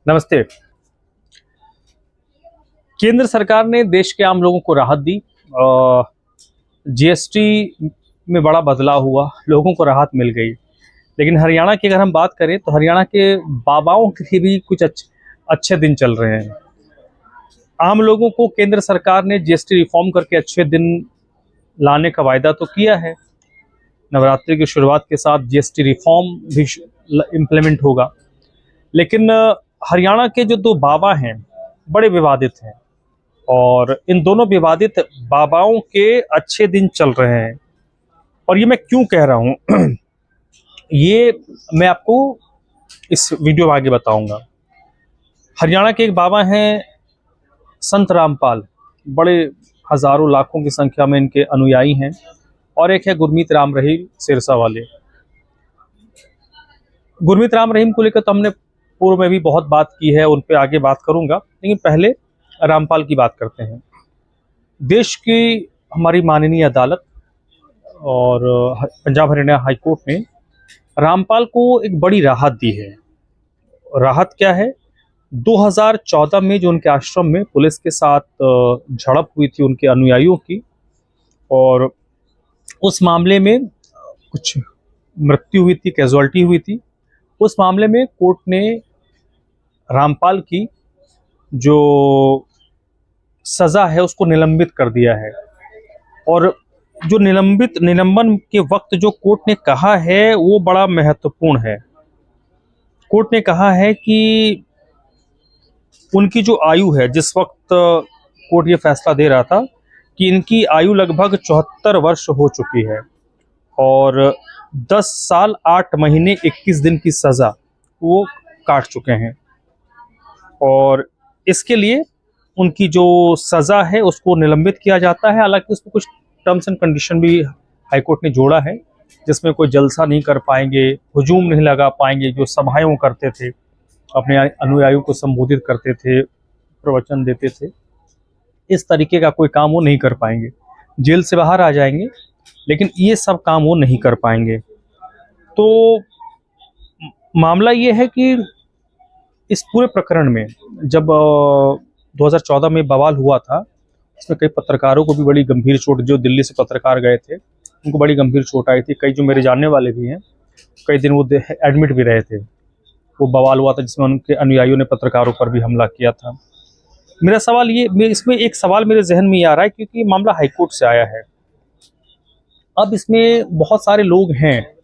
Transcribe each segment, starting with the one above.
नमस्ते। केंद्र सरकार ने देश के आम लोगों को राहत दी। जीएसटी में बड़ा बदलाव हुआ, लोगों को राहत मिल गई। लेकिन हरियाणा की अगर हम बात करें तो हरियाणा के बाबाओं के लिए भी कुछ अच्छे दिन चल रहे हैं। आम लोगों को केंद्र सरकार ने जीएसटी रिफॉर्म करके अच्छे दिन लाने का वायदा तो किया है। नवरात्रि की शुरुआत के साथ जीएसटी रिफॉर्म भी इम्प्लीमेंट होगा। लेकिन हरियाणा के जो दो बाबा हैं बड़े विवादित हैं और इन दोनों विवादित बाबाओं के अच्छे दिन चल रहे हैं। और ये मैं क्यों कह रहा हूं ये मैं आपको इस वीडियो में आगे बताऊंगा। हरियाणा के एक बाबा हैं संत रामपाल, बड़े हजारों लाखों की संख्या में इनके अनुयायी हैं। और एक है गुरमीत राम रहीम सिरसा वाले। गुरमीत राम रहीम को लेकर तो हमने पूर्व में भी बहुत बात की है, उन पे आगे बात करूंगा। लेकिन पहले रामपाल की बात करते हैं। देश की हमारी माननीय अदालत और पंजाब हरियाणा हाई कोर्ट ने रामपाल को एक बड़ी राहत दी है। राहत क्या है? 2014 में जो उनके आश्रम में पुलिस के साथ झड़प हुई थी उनके अनुयायियों की, और उस मामले में कुछ मृत्यु हुई थी, कैजुअल्टी हुई थी। उस मामले में कोर्ट ने रामपाल की जो सजा है उसको निलंबित कर दिया है। और जो निलंबन के वक्त जो कोर्ट ने कहा है वो बड़ा महत्वपूर्ण है। कोर्ट ने कहा है कि उनकी जो आयु है, जिस वक्त कोर्ट ये फैसला दे रहा था कि इनकी आयु लगभग 74 वर्ष हो चुकी है और 10 साल 8 महीने 21 दिन की सजा वो काट चुके हैं। और इसके लिए उनकी जो सजा है उसको निलंबित किया जाता है। हालांकि उसमें कुछ टर्म्स एंड कंडीशन भी हाईकोर्ट ने जोड़ा है, जिसमें कोई जलसा नहीं कर पाएंगे, हुजूम नहीं लगा पाएंगे, जो सभाएं वो करते थे, अपने अनुयायियों को संबोधित करते थे, प्रवचन देते थे, इस तरीके का कोई काम वो नहीं कर पाएंगे। जेल से बाहर आ जाएंगे लेकिन ये सब काम वो नहीं कर पाएंगे। तो मामला ये है कि इस पूरे प्रकरण में जब 2014 में बवाल हुआ था, इसमें कई पत्रकारों को भी बड़ी गंभीर चोट, जो दिल्ली से पत्रकार गए थे उनको बड़ी गंभीर चोट आई थी। कई जो मेरे जानने वाले भी हैं, कई दिन वो एडमिट भी रहे थे। वो बवाल हुआ था जिसमें उनके अनुयायियों ने पत्रकारों पर भी हमला किया था। मेरा सवाल ये, इसमें एक सवाल मेरे जहन में ये आ रहा है क्योंकि मामला हाईकोर्ट से आया है। अब इसमें बहुत सारे लोग हैं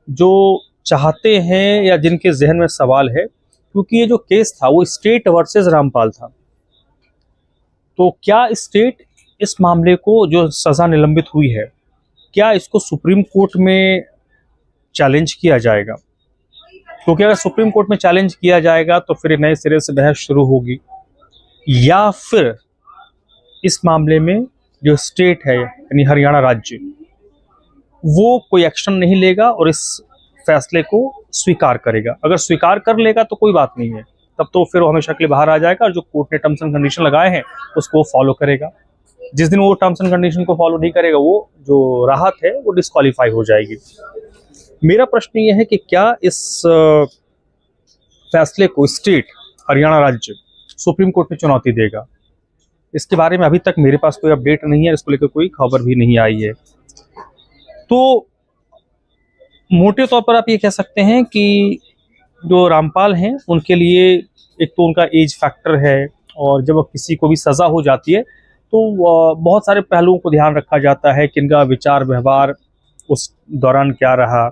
जो चाहते हैं या जिनके जहन में सवाल है, क्योंकि ये जो केस था वो स्टेट वर्सेस रामपाल था। तो क्या स्टेट इस मामले को, जो सजा निलंबित हुई है, क्या इसको सुप्रीम कोर्ट में चैलेंज किया जाएगा? क्योंकि अगर सुप्रीम कोर्ट में चैलेंज किया जाएगा तो फिर नए सिरे से बहस शुरू होगी, या फिर इस मामले में जो स्टेट है यानी हरियाणा राज्य, वो कोई एक्शन नहीं लेगा और इस फैसले को स्वीकार करेगा। अगर स्वीकार कर लेगा तो कोई बात नहीं है, तब तो फिर वो हमेशा के लिए बाहर आ जाएगा और जो कोर्ट ने टर्म्स एंड कंडीशन लगाए हैं उसको वो फॉलो करेगा। जिस दिन वो टर्म्स एंड कंडीशन को फॉलो नहीं करेगा, वो जो राहत है वो डिस्क्वालीफाई हो जाएगी। मेरा प्रश्न ये है कि क्या इस फैसले को स्टेट, हरियाणा राज्य, सुप्रीम कोर्ट में चुनौती देगा? इसके बारे में अभी तक मेरे पास कोई अपडेट नहीं है, इसको लेकर कोई खबर भी नहीं आई है। तो मोटे तौर पर आप ये कह सकते हैं कि जो रामपाल हैं उनके लिए एक तो उनका एज फैक्टर है, और जब किसी को भी सज़ा हो जाती है तो बहुत सारे पहलुओं को ध्यान रखा जाता है कि इनका विचार व्यवहार उस दौरान क्या रहा,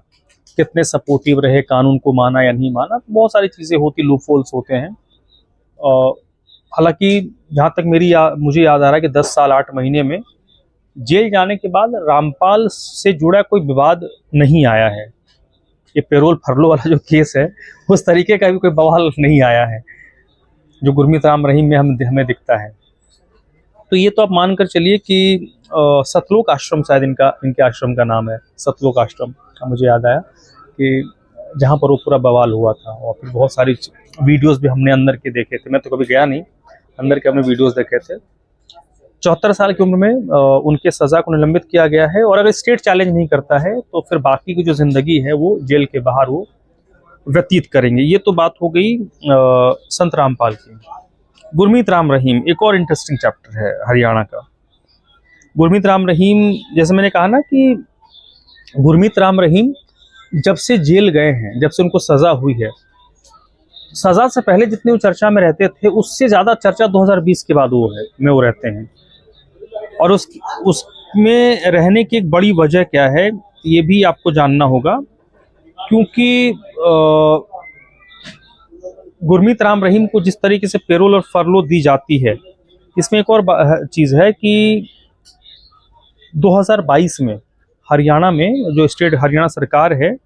कितने सपोर्टिव रहे, कानून को माना या नहीं माना, तो बहुत सारी चीज़ें होती, लूपहोल्स होते हैं। हालांकि जहाँ तक मुझे याद आ रहा है कि 10 साल 8 महीने में जेल जाने के बाद रामपाल से जुड़ा कोई विवाद नहीं आया है। ये पेरोल फरलो वाला जो केस है उस तरीके का भी कोई बवाल नहीं आया है जो गुरमीत राम रहीम में हमें दिखता है। तो ये तो आप मानकर चलिए कि सतलोक आश्रम, शायद इनके आश्रम का नाम है सतलोक आश्रम का, मुझे याद आया कि जहाँ पर वो पूरा बवाल हुआ था। और फिर बहुत सारी वीडियोस भी हमने अंदर के देखे थे, मैं तो कभी गया नहीं, अंदर के हमने वीडियोस देखे थे। 74 साल की उम्र में उनके सज़ा को निलंबित किया गया है। और अगर स्टेट चैलेंज नहीं करता है तो फिर बाकी की जो ज़िंदगी है वो जेल के बाहर वो व्यतीत करेंगे। ये तो बात हो गई संत रामपाल की। गुरमीत राम रहीम एक और इंटरेस्टिंग चैप्टर है हरियाणा का। गुरमीत राम रहीम, जैसे मैंने कहा ना कि गुरमीत राम रहीम जब से जेल गए हैं, जब से उनको सजा हुई है, सजा से पहले जितने वो चर्चा में रहते थे उससे ज्यादा चर्चा 2020 के बाद वो रहते हैं। और उसमें रहने की एक बड़ी वजह क्या है ये भी आपको जानना होगा, क्योंकि गुरमीत राम रहीम को जिस तरीके से पेरोल और फरलो दी जाती है, इसमें एक और चीज़ है कि 2022 में हरियाणा में जो स्टेट हरियाणा सरकार है,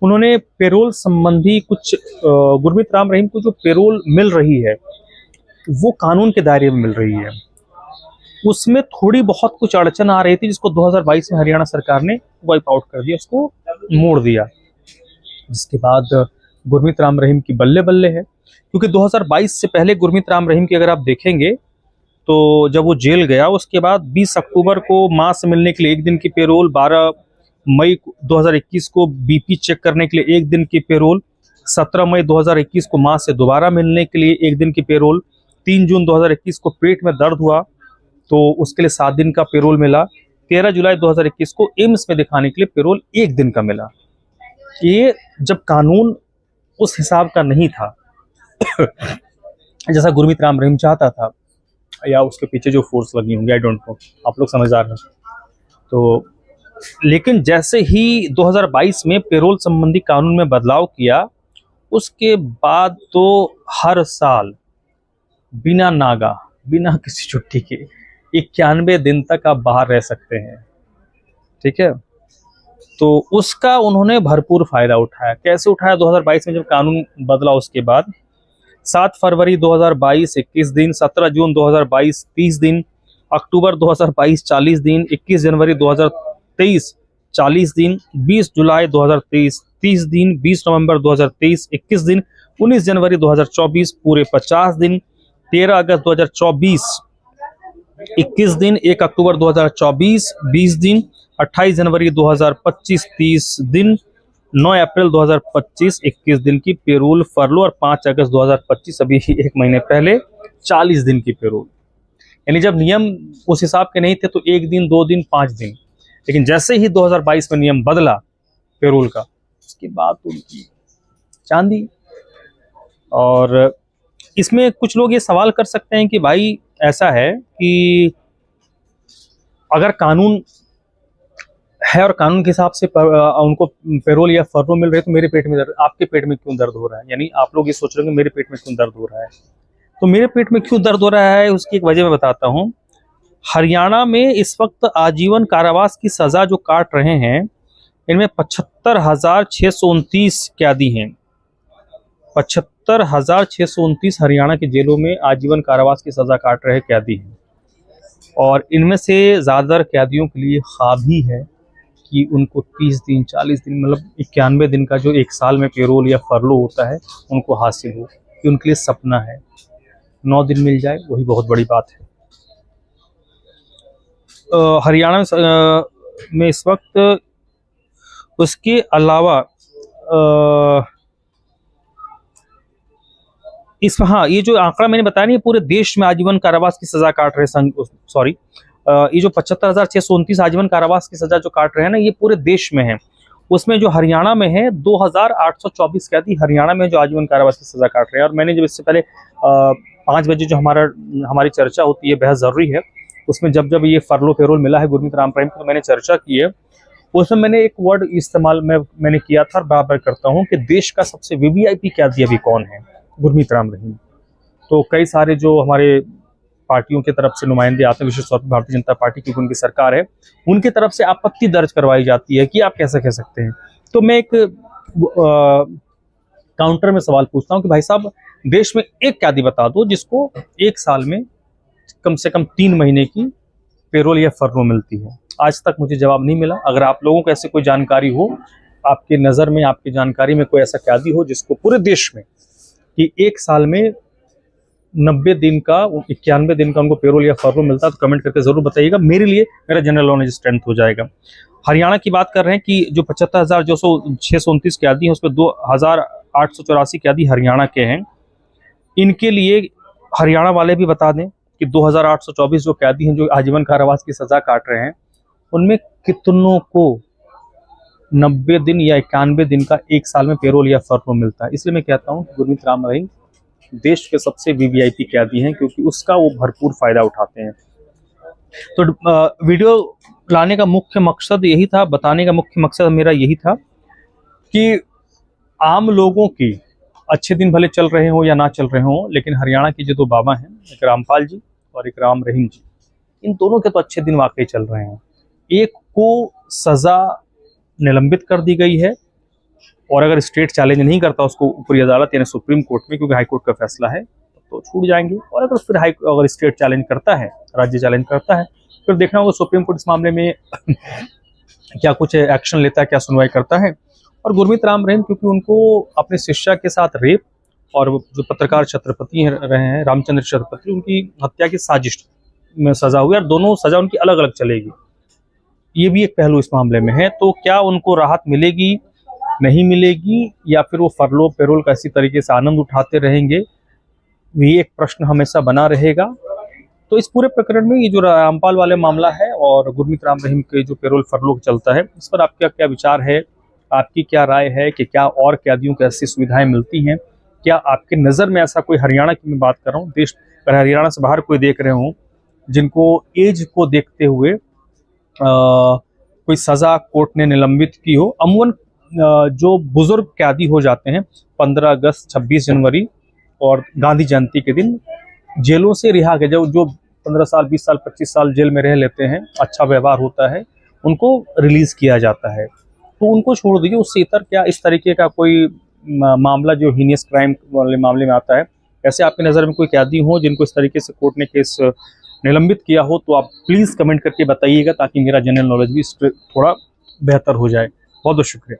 उन्होंने पेरोल संबंधी कुछ गुरमीत राम रहीम को जो पेरोल मिल रही है वो कानून के दायरे में मिल रही है। उसमें थोड़ी बहुत कुछ अड़चन आ रही थी जिसको 2022 में हरियाणा सरकार ने वाइप आउट कर दिया, उसको मोड़ दिया। जिसके बाद गुरमीत राम रहीम की बल्ले बल्ले है, क्योंकि 2022 से पहले गुरमीत राम रहीम की अगर आप देखेंगे तो जब वो जेल गया उसके बाद 20 अक्टूबर को मां से मिलने के लिए 1 दिन की पेरोल, 12 मई 2021 को बीपी चेक करने के लिए 1 दिन की पेरोल, 17 मई 2021 को मां से दोबारा मिलने के लिए 1 दिन की पेरोल, 3 जून 2021 को पेट में दर्द हुआ तो उसके लिए 7 दिन का पेरोल मिला, 13 जुलाई 2021 को एम्स में दिखाने के लिए पेरोल 1 दिन का मिला। ये जब कानून उस हिसाब का नहीं था जैसा गुरमीत राम रहीम चाहता था, या उसके पीछे जो फोर्स लगी होंगी, आई डोंट नो, आप लोग समझदार हैं तो। लेकिन जैसे ही 2022 में पेरोल संबंधी कानून में बदलाव किया, उसके बाद तो हर साल बिना नागा, बिना किसी छुट्टी के 91 दिन तक आप बाहर रह सकते हैं, ठीक है। तो उसका उन्होंने भरपूर फायदा उठाया। कैसे उठाया? 2022 में जब कानून बदला उसके बाद 7 फरवरी 2022 21 दिन, 17 जून 2022 30 दिन, अक्टूबर 2022 40 दिन, 21 जनवरी 2023 40 दिन, 20 जुलाई 2023 30 दिन, 20 नवंबर 2023 21 दिन, 19 जनवरी 2024 पूरे 50 दिन, 13 अगस्त 2024 21 दिन, 1 अक्टूबर 2024 20 दिन, 28 जनवरी 2025 30 दिन, 9 अप्रैल 2025 21 दिन की पेरोल फरलो, और 5 अगस्त 2025 अभी 1 महीने पहले 40 दिन की पेरोल। यानी जब नियम उस हिसाब के नहीं थे तो 1 दिन 2 दिन 5 दिन, लेकिन जैसे ही 2022 में नियम बदला पेरोल का, उसके बाद उनकी चांदी। और इसमें कुछ लोग ये सवाल कर सकते हैं कि भाई ऐसा है कि अगर कानून है और कानून के हिसाब से उनको पेरोल या फरलो मिल रहे तो मेरे पेट में दर्द, आपके पेट में क्यों दर्द हो रहा है? यानी आप लोग ये सोच रहे होंगे मेरे पेट में क्यों दर्द हो रहा है। तो मेरे पेट में क्यों दर्द हो रहा है उसकी एक वजह मैं बताता हूँ। हरियाणा में इस वक्त आजीवन कारावास की सजा जो काट रहे हैं, इनमें 75,629 कैदी हैं। 75,629 हरियाणा की जेलों में आजीवन कारावास की सजा काट रहे कैदी हैं। और इनमें से ज़्यादातर कैदियों के लिए ख्वाब ही है कि उनको 30 दिन 40 दिन, मतलब 91 दिन का जो 1 साल में पेरोल या फरलो होता है उनको हासिल हो, कि उनके लिए सपना है 9 दिन मिल जाए, वही बहुत बड़ी बात है। हरियाणा में इस वक्त उसके अलावा ये जो आंकड़ा मैंने बताया नहीं, पूरे देश में आजीवन कारावास की सजा काट रहे, ये जो 75,629 आजीवन कारावास की सजा जो काट रहे हैं ना, ये पूरे देश में है। उसमें जो हरियाणा में है 2,824 कैदी हरियाणा में जो आजीवन कारावास की सजा काट रहे हैं। और मैंने जब इससे पहले 5 बजे जो हमारी चर्चा होती है, बेहद जरूरी है, उसमें जब ये फरलो पेरोल मिला है गुरमीत राम रहीम को, तो मैंने चर्चा की है। उसमें मैंने एक वर्ड इस्तेमाल मैंने किया था और बार बार करता हूँ कि देश का सबसे वीवीआईपी कैदी अभी कौन है? गुरमीत राम रहीम। तो कई सारे जो हमारे पार्टियों की तरफ से नुमाइंदे आते हैं, विशेष तौर पर भारतीय जनता पार्टी की उनकी सरकार है, उनकी तरफ से आपत्ति दर्ज करवाई जाती है कि आप कैसे कह सकते हैं। तो मैं एक काउंटर में सवाल पूछता हूं कि भाई साहब, देश में एक कैदी बता दो जिसको 1 साल में कम से कम 3 महीने की पेरोल या फरलो मिलती है। आज तक मुझे जवाब नहीं मिला। अगर आप लोगों को ऐसे कोई जानकारी हो, आपकी नज़र में, आपकी जानकारी में कोई ऐसा कैदी हो जिसको पूरे देश में कि 1 साल में 90 दिन का 91 दिन का उनको पेरोल या फरलो मिलता है, तो कमेंट करके जरूर बताइएगा। मेरे लिए मेरा जनरल नॉलेज स्ट्रेंथ हो जाएगा। हरियाणा की बात कर रहे हैं कि जो 75,629 कैदी हैं उसमें 2,000 884 कैदी हरियाणा के हैं। इनके लिए हरियाणा वाले भी बता दें कि 2824 जो कैदी हैं जो आजीवन कारावास की सजा काट रहे हैं, उनमें कितनों को 90 दिन या 91 दिन का 1 साल में पेरोल या फर्लो मिलता है। इसलिए मैं कहता हूँ गुरमीत राम रहीम देश के सबसे वीवीआईपी कैदी हैं, क्योंकि उसका वो भरपूर फायदा उठाते हैं। तो वीडियो लाने का मुख्य मकसद यही था, बताने का मुख्य मकसद मेरा यही था कि आम लोगों की अच्छे दिन भले चल रहे हो या ना चल रहे हो, लेकिन हरियाणा के जो दो बाबा हैं, एक रामपाल जी और एक राम रहीम जी, इन दोनों के तो अच्छे दिन वाकई चल रहे हैं। एक को सजा निलंबित कर दी गई है, और अगर स्टेट चैलेंज नहीं करता उसको ऊपरी अदालत यानी सुप्रीम कोर्ट में, क्योंकि हाई कोर्ट का फैसला है, तो छूट जाएंगे। और अगर फिर अगर स्टेट चैलेंज करता है, राज्य चैलेंज करता है, फिर देखना होगा सुप्रीम कोर्ट इस मामले में क्या कुछ एक्शन लेता है, क्या सुनवाई करता है। और गुरमीत राम रहीम, क्योंकि उनको अपने शिष्या के साथ रेप और जो पत्रकार छत्रपति रहे हैं रामचंद्र छत्रपति, उनकी हत्या की साजिश में सजा हुई, और दोनों सजा उनकी अलग अलग चलेगी। ये भी एक पहलू इस मामले में है। तो क्या उनको राहत मिलेगी, नहीं मिलेगी, या फिर वो फरलो पेरोल का इसी तरीके से आनंद उठाते रहेंगे, ये एक प्रश्न हमेशा बना रहेगा। तो इस पूरे प्रकरण में ये जो रामपाल वाले मामला है और गुरमीत राम रहीम के जो पेरोल फरलो चलता है, इस पर आपका क्या विचार है, आपकी क्या राय है कि क्या और कैदियों को ऐसी सुविधाएं मिलती हैं? क्या आपके नज़र में ऐसा कोई, हरियाणा की मैं बात कर रहा हूँ, देश अगर हरियाणा से बाहर कोई देख रहे हो जिनको एज को देखते हुए कोई सज़ा कोर्ट ने निलंबित की हो? अमूमन जो बुजुर्ग कैदी हो जाते हैं 15 अगस्त 26 जनवरी और गांधी जयंती के दिन जेलों से रिहा के जो 15 साल 20 साल 25 साल जेल में रह लेते हैं, अच्छा व्यवहार होता है, उनको रिलीज किया जाता है। तो उनको छोड़ दीजिए, उससे इतर क्या इस तरीके का कोई मामला जो हीनियस क्राइम वाले मामले में आता है, ऐसे आपकी नज़र में कोई कैदी हो जिनको इस तरीके से कोर्ट ने केस निलंबित किया हो, तो आप प्लीज़ कमेंट करके बताइएगा, ताकि मेरा जनरल नॉलेज भी थोड़ा बेहतर हो जाए। बहुत बहुत शुक्रिया।